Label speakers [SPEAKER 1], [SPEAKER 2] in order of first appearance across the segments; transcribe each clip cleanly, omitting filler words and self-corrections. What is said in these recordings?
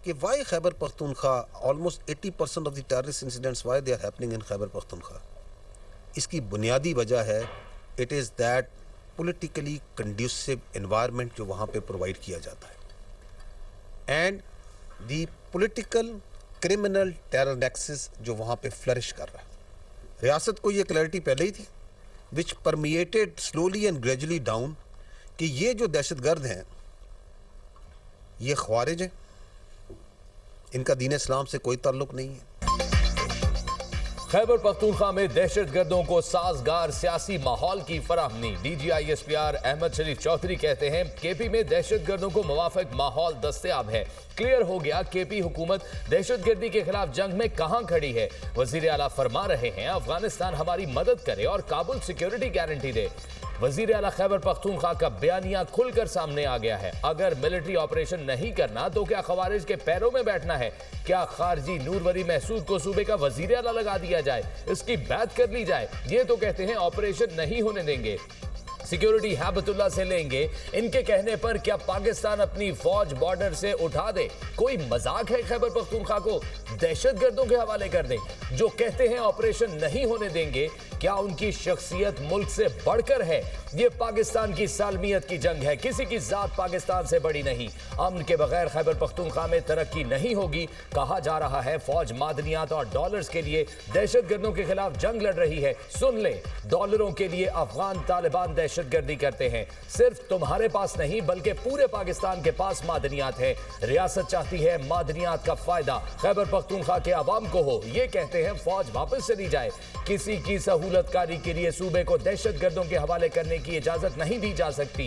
[SPEAKER 1] कि why Khyber Pakhtunkhwa almost 80% of the terrorist incidents why they are happening in Khyber Pakhtunkhwa. इसकी बुनियादी वजह है it is that politically conducive environment जो वहाँ पे प्रोवाइड किया जाता है and the political criminal terror nexus जो वहाँ पे फ्लरिश कर रहा है। रियासत को ये क्लैरिटी पहले ही थी which permeated slowly and gradually down कि ये जो दहशतगर्द हैं ये ख्वारिज हैं, इनका दीन इस्लाम से कोई ताल्लुक नहीं है।
[SPEAKER 2] खैबर पख्तूनख्वा में दहशतगर्दों को साजगार सियासी माहौल की फराहमी। DGISPR अहमद शरीफ चौधरी कहते हैं KP में दहशतगर्दों को मुवाफिक माहौल दस्तयाब है। क्लियर हो गया KP हुकूमत दहशतगर्दी के खिलाफ जंग में कहां खड़ी है। वजीर आला फरमा रहे हैं अफगानिस्तान हमारी मदद करे और काबुल सिक्योरिटी गारंटी दे। वजीर आला खैबर पख्तूनख्वा का बयानिया खुलकर सामने आ गया है। अगर मिलिट्री ऑपरेशन नहीं करना तो क्या खवारिज के पैरों में बैठना है? क्या खारजी नूरवली महसूद को सूबे का वजीर आला लगा दिया जाए, इसकी बात कर ली जाए? ये तो कहते हैं ऑपरेशन नहीं होने देंगे, सिक्योरिटी हैबतुल्लाह से लेंगे। इनके कहने पर क्या पाकिस्तान अपनी फौज बॉर्डर से उठा दे? कोई मजाक है? खैबर पख्तूनख्वा को दहशतगर्दों के हवाले कर दे जो कहते हैं ऑपरेशन नहीं होने देंगे? क्या उनकी शख्सियत मुल्क से बढ़कर है? ये पाकिस्तान की सालमियत की जंग है, किसी की जात पाकिस्तान से बड़ी नहीं। अमन के बगैर खैबर पख्तूनख्वा में तरक्की नहीं होगी। कहा जा रहा है फौज मादनियात और डॉलर्स के लिए दहशतगर्दों के खिलाफ जंग लड़ रही है। सुन ले, डॉलरों के लिए अफगान तालिबान दहशतगर्दी करते हैं। सिर्फ तुम्हारे पास नहीं बल्कि पूरे पाकिस्तान के पास मादनियात है। रियासत चाहती है मादनियात का फायदा खैबर पख्तूनख्वा के अवाम को हो। ये कहते हैं फौज वापस चली जाए। किसी की सहूलतकारी के लिए सूबे को दहशतगर्दों के हवाले करने की इजाजत नहीं दी जा सकती।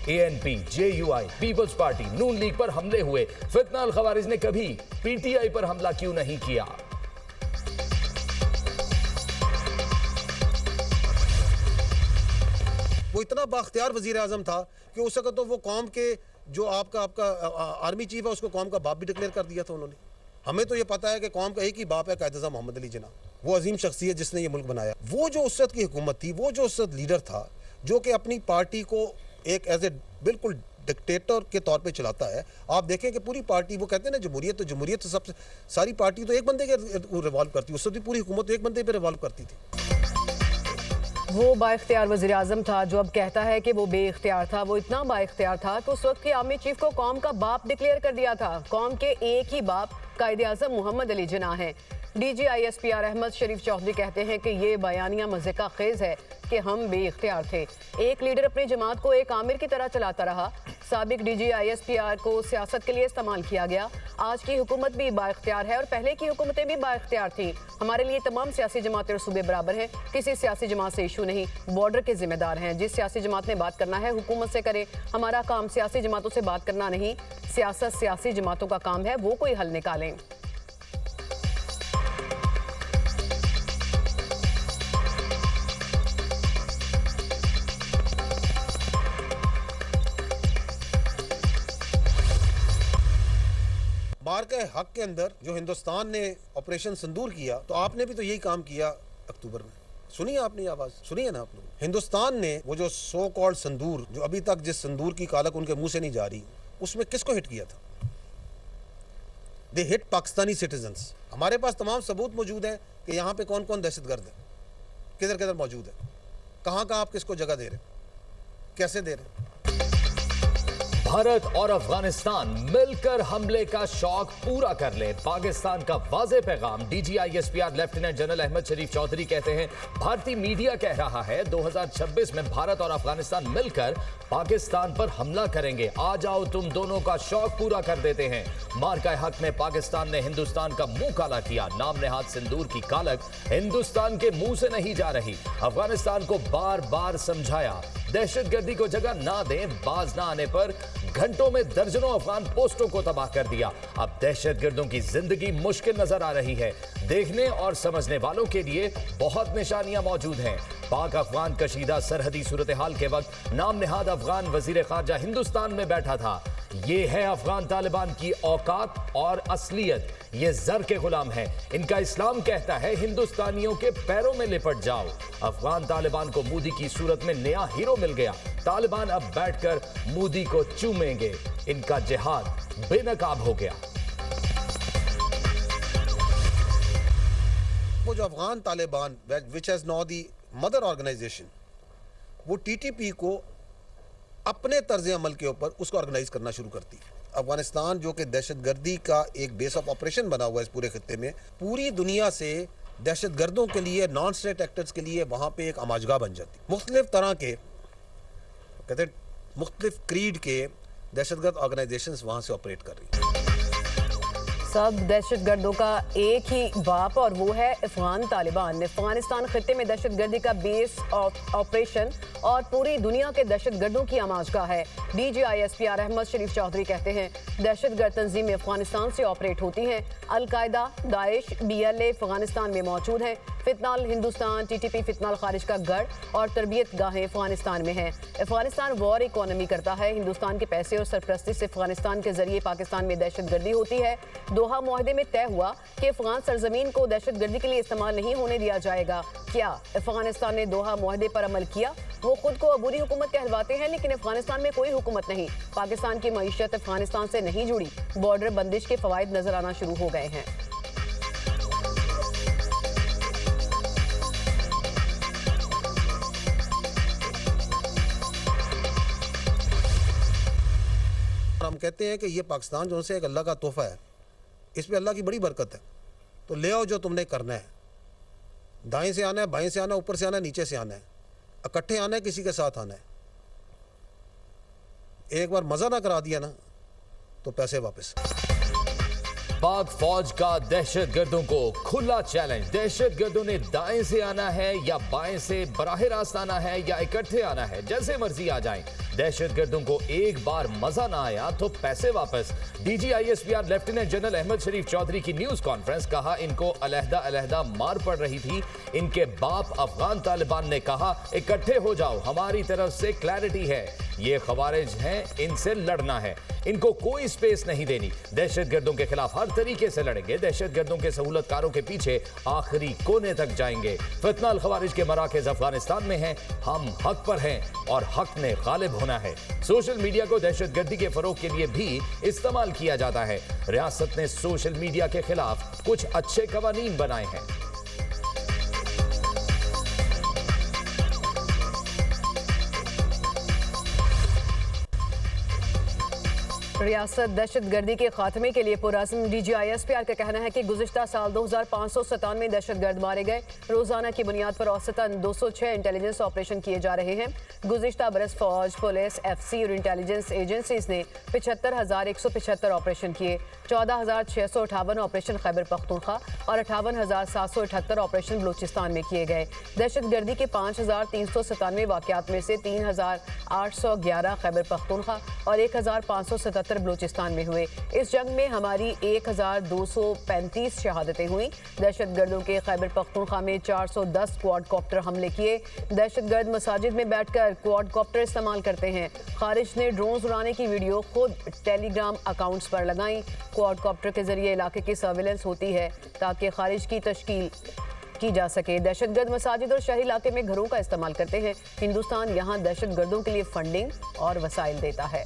[SPEAKER 2] ANP, JUI, पीपल्स पार्टी, नून लीग पर हमले हुए। फितना अल खवारिज ने कभी PTI पर हमला क्यों नहीं किया?
[SPEAKER 1] वो इतना बाख्तियार वजीर आजम था कि उस वक्त तो वो कौम के जो आपका आर्मी चीफ है उसको कौम का बाप भी डिक्लेयर कर दिया था उन्होंने। हमें तो ये पता है कि कौम का एक ही बाप है, कायद-ए-आज़म मोहम्मद अली जिन्ना। वो अजीम शख्सियत जिसने ये मुल्क बनाया। वो जो उस वक्त की हुकूमत थी, वो जो उस वक्त लीडर था जो कि अपनी पार्टी को एक एज ए बिल्कुल डिक्टेटर के तौर पे चलाता है। आप देखें कि पूरी पार्टी, वो कहते हैं ना जमहूरियत, तो जमहूरियत तो सबसे सारी पार्टी तो एक बंदे के रिवॉल्व करती, उस वक्त भी पूरी हुकूमत तो एक बंदे पे रिवॉल्व करती थी।
[SPEAKER 3] वो बाइख्तियार वज़ीर आज़म था जो अब कहता है कि वो बेइख्तियार था। वो इतना बाइख्तियार था कि उस वक्त के आर्मी चीफ को कौम का बाप डिक्लेयर कर दिया था। कौम के एक ही बाप कायद-ए-आज़म मोहम्मद अली जिन्ना है। DGISPR अहमद शरीफ चौधरी कहते हैं कि ये बयानिया मज़े का खेज़ है कि हम बेइख्तियार थे। एक लीडर अपनी जमात को एक आमिर की तरह चलाता रहा। साबिक DGISPR को सियासत के लिए इस्तेमाल किया गया। आज की हुकूमत भी बाइख्तियार है और पहले की हुकूमतें भी बाइख्तियार थी। हमारे लिए तमाम सियासी जमातें और सूबे बराबर हैं, किसी सियासी जमात से इशू नहीं। बॉर्डर के जिम्मेदार हैं। जिस सियासी जमात ने बात करना है हुकूमत से करे। हमारा काम सियासी जमातों से बात करना नहीं, सियासत सियासी जमातों का काम है, वो कोई हल निकालें।
[SPEAKER 1] बार के हक के अंदर जो हिंदुस्तान ने ऑपरेशन सिंदूर किया, तो आपने भी तो यही काम किया अक्टूबर में। सुनी आपने आवाज, सुनी है ना आप लोग? हिंदुस्तान ने वो जो सो कॉल्ड सिंदूर, जो अभी तक जिस सिंदूर की कालक उनके मुंह से नहीं जा रही, उसमें किसको हिट किया था? दे हिट पाकिस्तानी सिटीजन्स। हमारे पास तमाम सबूत मौजूद हैं कि यहाँ पे कौन कौन दहशतगर्द है, किधर किधर मौजूद है, कहाँ कहाँ आप किसको जगह दे रहे, कैसे दे रहे।
[SPEAKER 2] भारत और अफगानिस्तान मिलकर हमले का शौक पूरा कर ले, पाकिस्तान का वाज़ेह पैगाम। DGISPR लेफ्टिनेंट जनरल अहमद शरीफ चौधरी कहते हैं भारतीय मीडिया कह रहा है 2026 में भारत और अफगानिस्तान मिलकर पाकिस्तान पर हमला करेंगे। आ जाओ तुम दोनों का शौक पूरा कर देते हैं। मार्का हक में पाकिस्तान ने हिंदुस्तान का मुंह काला किया। नाम नेहाद सिंदूर की कालक हिंदुस्तान के मुंह से नहीं जा रही। अफगानिस्तान को बार बार समझाया दहशतगर्दी को जगह ना दें। बाज ना आने पर घंटों में दर्जनों अफगान पोस्टों को तबाह कर दिया। अब दहशतगर्दों की जिंदगी मुश्किल नजर आ रही है। देखने और समझने वालों के लिए बहुत निशानियां मौजूद हैं। पाक अफगान कशीदा सरहदी सूरत हाल के वक्त नाम नेहाद अफगान वजीर खारजा हिंदुस्तान में बैठा था। ये है अफगान तालिबान की औकात और असलियत। ये जर के गुलाम है। इनका इस्लाम कहता है हिंदुस्तानियों के पैरों में लिपट जाओ। अफगान तालिबान को मोदी की सूरत में नया हीरो मिल गया। तालिबान अब बैठकर मोदी को चूमेंगे। इनका जिहाद बेनकाब हो गया।
[SPEAKER 1] वो जो Afghan Taliban which has now the mother organisation, वो टीटीपी को अपने तर्ज अमल के ऊपर उसको ऑर्गेनाइज करना शुरू करती है। अफगानिस्तान जो कि दहशतगर्दी का एक बेस ऑफ ऑपरेशन बना हुआ है इस पूरे खत्ते में, पूरी दुनिया से दहशतगर्दों के लिए, नॉन स्टेट एक्टर्स के लिए वहाँ पे एक आमाजगाह बन जाती है। मुख्तलिफ तरह के कहते हैं मुख्तलिफ क्रीड के दहशतगर्द ऑर्गेनाइजेशंस वहाँ से ऑपरेट कर रही हैं।
[SPEAKER 3] सब दहशतगर्दों का एक ही बाप और वो है अफगान तालिबान। अफगानिस्तान खत्ते में दहशतगर्दी का बेस ऑफ ऑपरेशन और पूरी दुनिया के दहशतगर्दों की आमाजगाह है। DGISPR अहमद शरीफ चौधरी कहते हैं दहशतगर्द तंजीमें अफगानिस्तान से ऑपरेट होती हैं। अलकायदा, दाइश, BLA अफगानिस्तान में मौजूद हैं। फितनाल हिंदुस्तान, TTP फितनाल खारिज का गढ़ और तरबियत गाहें अफगानिस्तान में हैं। अफगानिस्तान वॉर इकोनॉमी करता है। हिंदुस्तान के पैसे और सरपरस्ती से अफगानिस्तान के जरिए पाकिस्तान में दहशतगर्दी होती है। दोहा मुआहदे में तय हुआ कि अफगान सरजमीन को दहशतगर्दी के लिए इस्तेमाल नहीं होने दिया जाएगा। क्या अफगानिस्तान ने दोहा मुआहदे पर अमल किया? वो खुद को अबूरी हुकूमत कहलवाते हैं, लेकिन अफगानिस्तान में कोई हुकूमत नहीं। पाकिस्तान की मईशत अफगानिस्तान से नहीं जुड़ी। बॉर्डर बंदिश के फवायद नजर आना शुरू हो गए हैं।
[SPEAKER 1] हम कहते हैं कि ये पाकिस्तान जो से एक अल्लाह का तोहफा है, इस पे अल्लाह की बड़ी बरकत है, तो ले आओ जो तुमने करना है। दाएं से आना है, बाएं से आना है, ऊपर से आना है, नीचे से आना है, इकट्ठे आना है, किसी के साथ आना है। एक बार मजा ना करा दिया ना तो पैसे वापस।
[SPEAKER 2] पाक फौज का दहशतगर्दों को खुला चैलेंज। दहशतगर्दों ने दाएं से आना है या बाएं से बराह रास्त आना है या इकट्ठे आना है, जैसे मर्जी आ जाएं। दहशतगर्दों को एक बार मजा ना आया तो पैसे वापस। DGISPR लेफ्टिनेंट जनरल अहमद शरीफ चौधरी की न्यूज कॉन्फ्रेंस। कहा इनको अलहदा अलहदा मार पड़ रही थी। इनके बाप अफगान तालिबान ने कहा इकट्ठे हो जाओ, हमारी तरफ से क्लैरिटी है, ये खवारिज हैं, इनसे लड़ना है, इनको कोई स्पेस नहीं देनी। दहशतगर्दों के खिलाफ हर तरीके से लड़ेंगे। दहशतगर्दों के सहूलतकारों के पीछे आखिरी कोने तक जाएंगे। फितनाल खवारिज के मराकज अफगानिस्तान में हैं, हम हक पर हैं और हक ने गालिब होना है। सोशल मीडिया को दहशतगर्दी के फरोग के लिए भी इस्तेमाल किया जाता है। रियासत ने सोशल मीडिया के खिलाफ कुछ अच्छे कवानीन बनाए हैं।
[SPEAKER 3] रियासत दहशतगर्दी के खात्मे के लिए पुरअज़्म। DGISPR का कहना है कि गुज़िश्ता साल 2597 दहशतगर्द मारे गए। रोज़ाना की बुनियाद पर औसतन 206 इंटेलिजेंस ऑपरेशन किए जा रहे हैं। गुज़िश्ता बरस फौज, पुलिस, FC और इंटेलिजेंस एजेंसीज ने 75,175 ऑपरेशन किए। 14,658 ऑपरेशन खैबर पख्तूनख्वा और 58,778 ऑपरेशन बलूचिस्तान में किए गए। दहशतगर्दी के 5,397 वाक़यात में से 3,811 खैबर पख्तूनख्वा और 1,577 बलूचिस्तान में हुए। इस जंग में हमारी 1,235 शहादतें हुई। दहशतगर्दों के खैबर पख्तूनख्वा में 410 क्वाडकॉप्टर हमले किए। दहशतगर्द मसाजिद में बैठकर क्वाडकॉप्टर इस्तेमाल करते हैं। खारिज ने ड्रोन उड़ाने की वीडियो खुद टेलीग्राम अकाउंट्स पर लगाई। क्वाडकॉप्टर के जरिए इलाके की सर्विलेंस होती है ताकि खारिज की तश्कील की जा सके। दहशतगर्द मसाजिद और शहरी इलाके में घरों का इस्तेमाल करते हैं। हिंदुस्तान यहाँ दहशतगर्दों के लिए फंडिंग और वसाइल देता है।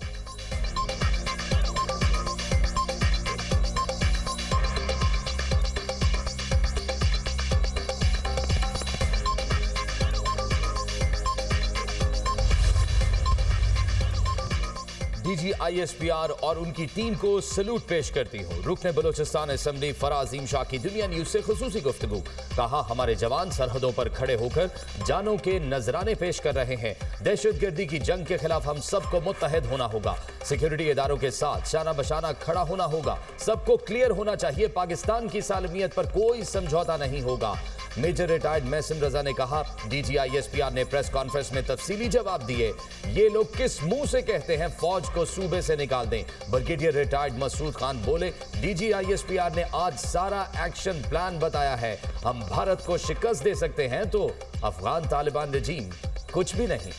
[SPEAKER 2] DGISPR और उनकी टीम को सलूट पेश करती हूँ। रुकने बलोचिस्तान असेंबली फराजीम शाह की दुनिया न्यूज से खुसूसी गुफ्तगू। कहा हमारे जवान सरहदों पर खड़े होकर जानों के नजराने पेश कर रहे हैं। दहशतगर्दी की जंग के खिलाफ हम सबको मुत्तहद होना होगा। सिक्योरिटी इदारों के साथ शाना बशाना खड़ा होना होगा। सबको क्लियर होना चाहिए पाकिस्तान की सालमियत पर कोई समझौता नहीं होगा। मेजर रिटायर्ड महसिन रजा ने कहा। DGISPR ने प्रेस कॉन्फ्रेंस में तफसीली जवाब दिए। ये लोग किस मुंह से कहते हैं फौज को सूबे से निकाल दें। ब्रिगेडियर रिटायर्ड मसूद खान बोले DGISPR ने आज सारा एक्शन प्लान बताया है। हम भारत को शिकस्त दे सकते हैं तो अफगान तालिबान रजीम कुछ भी नहीं।